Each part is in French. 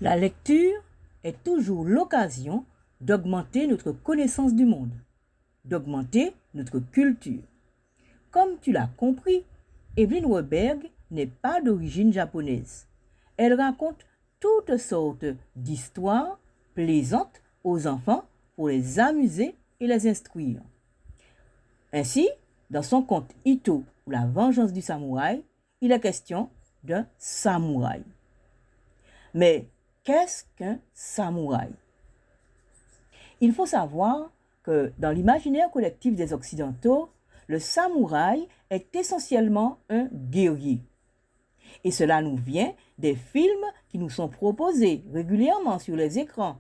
La lecture est toujours l'occasion d'augmenter notre connaissance du monde, d'augmenter notre culture. Comme tu l'as compris, Evelyn Weberg n'est pas d'origine japonaise. Elle raconte toutes sortes d'histoires plaisantes aux enfants pour les amuser et les instruire. Ainsi, dans son conte Ito ou la vengeance du samouraï, il est question d'un samouraï. Mais qu'est-ce qu'un samouraï? Il faut savoir que dans l'imaginaire collectif des Occidentaux, le samouraï est essentiellement un guerrier. Et cela nous vient des films qui nous sont proposés régulièrement sur les écrans.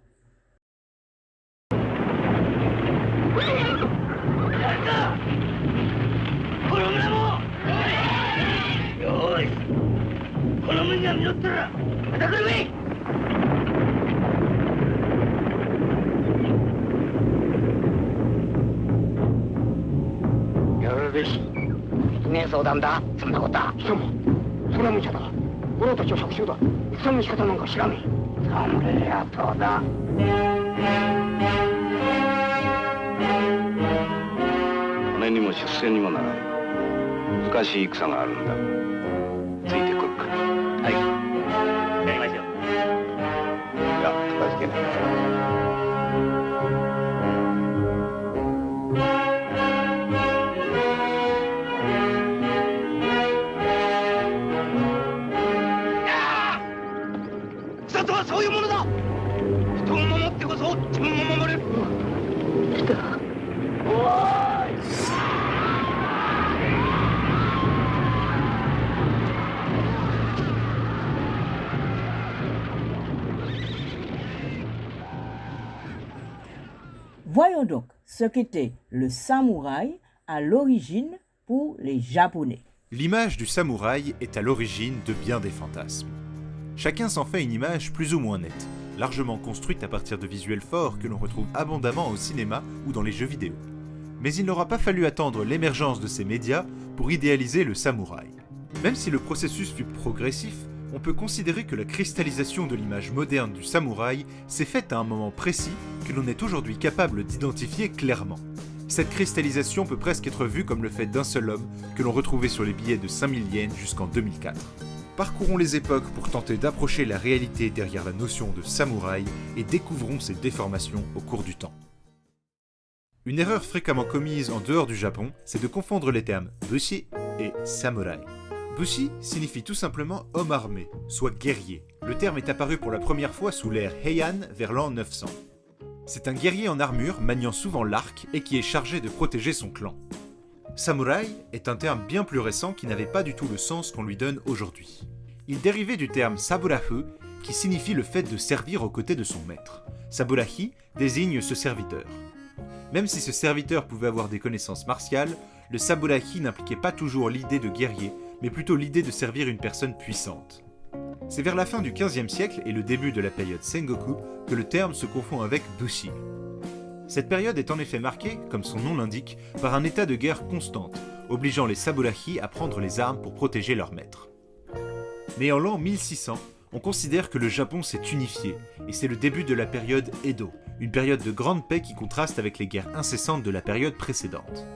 Voyons donc ce qu'était le samouraï à l'origine pour les Japonais. L'image du samouraï est à l'origine de bien des fantasmes. Chacun s'en fait une image plus ou moins nette, largement construite à partir de visuels forts que l'on retrouve abondamment au cinéma ou dans les jeux vidéo. Mais il n'aura pas fallu attendre l'émergence de ces médias pour idéaliser le samouraï. Même si le processus fut progressif, on peut considérer que la cristallisation de l'image moderne du samouraï s'est faite à un moment précis que l'on est aujourd'hui capable d'identifier clairement. Cette cristallisation peut presque être vue comme le fait d'un seul homme que l'on retrouvait sur les billets de 5000 yens jusqu'en 2004. Parcourons les époques pour tenter d'approcher la réalité derrière la notion de samouraï et découvrons ses déformations au cours du temps. Une erreur fréquemment commise en dehors du Japon, c'est de confondre les termes bushi et samouraï. Bushi signifie tout simplement homme armé, soit guerrier. Le terme est apparu pour la première fois sous l'ère Heian vers l'an 900. C'est un guerrier en armure maniant souvent l'arc et qui est chargé de protéger son clan. Samouraï est un terme bien plus récent qui n'avait pas du tout le sens qu'on lui donne aujourd'hui. Il dérivait du terme saburafu qui signifie le fait de servir aux côtés de son maître. Saburahi désigne ce serviteur. Même si ce serviteur pouvait avoir des connaissances martiales, le saburahi n'impliquait pas toujours l'idée de guerrier, mais plutôt l'idée de servir une personne puissante. C'est vers la fin du XVe siècle et le début de la période Sengoku que le terme se confond avec bushi. Cette période est en effet marquée, comme son nom l'indique, par un état de guerre constante, obligeant les saburahi à prendre les armes pour protéger leur maître. Mais en l'an 1600, on considère que le Japon s'est unifié, et c'est le début de la période Edo, une période de grande paix qui contraste avec les guerres incessantes de la période précédente.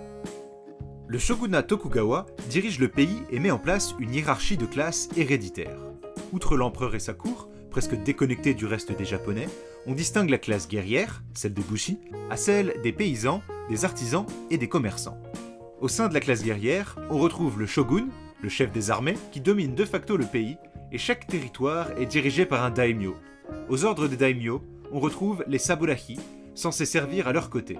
Le shogunat Tokugawa dirige le pays et met en place une hiérarchie de classes héréditaire. Outre l'empereur et sa cour, presque déconnectés du reste des Japonais, on distingue la classe guerrière, celle des bushi, à celle des paysans, des artisans et des commerçants. Au sein de la classe guerrière, on retrouve le shogun, le chef des armées, qui domine de facto le pays, et chaque territoire est dirigé par un daimyo. Aux ordres des daimyo, on retrouve les saburahi, censés servir à leur côté.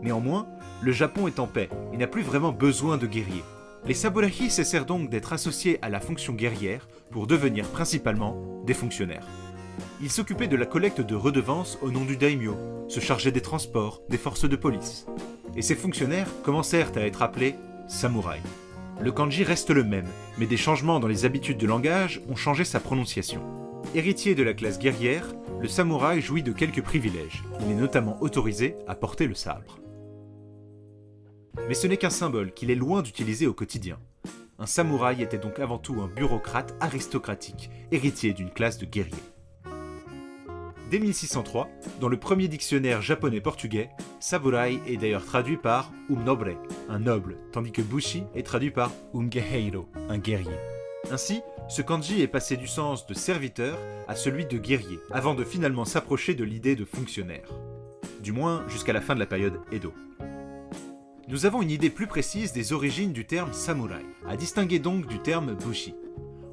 Néanmoins, le Japon est en paix et n'a plus vraiment besoin de guerriers. Les saburahi cessèrent donc d'être associés à la fonction guerrière pour devenir principalement des fonctionnaires. Ils s'occupaient de la collecte de redevances au nom du daimyo, se chargeaient des transports, des forces de police. Et ces fonctionnaires commencèrent à être appelés samouraïs. Le kanji reste le même, mais des changements dans les habitudes de langage ont changé sa prononciation. Héritier de la classe guerrière, le samouraï jouit de quelques privilèges. Il est notamment autorisé à porter le sabre. Mais ce n'est qu'un symbole qu'il est loin d'utiliser au quotidien. Un samouraï était donc avant tout un bureaucrate aristocratique, héritier d'une classe de guerriers. Dès 1603, dans le premier dictionnaire japonais-portugais, samurai est d'ailleurs traduit par nobre, un noble, tandis que bushi est traduit par guerreiro, un guerrier. Ainsi, ce kanji est passé du sens de serviteur à celui de guerrier, avant de finalement s'approcher de l'idée de fonctionnaire. Du moins jusqu'à la fin de la période Edo. Nous avons une idée plus précise des origines du terme samouraï, à distinguer donc du terme bushi.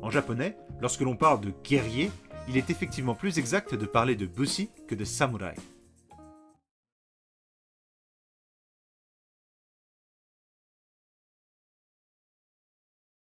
En japonais, lorsque l'on parle de guerrier, il est effectivement plus exact de parler de bushi que de samouraï.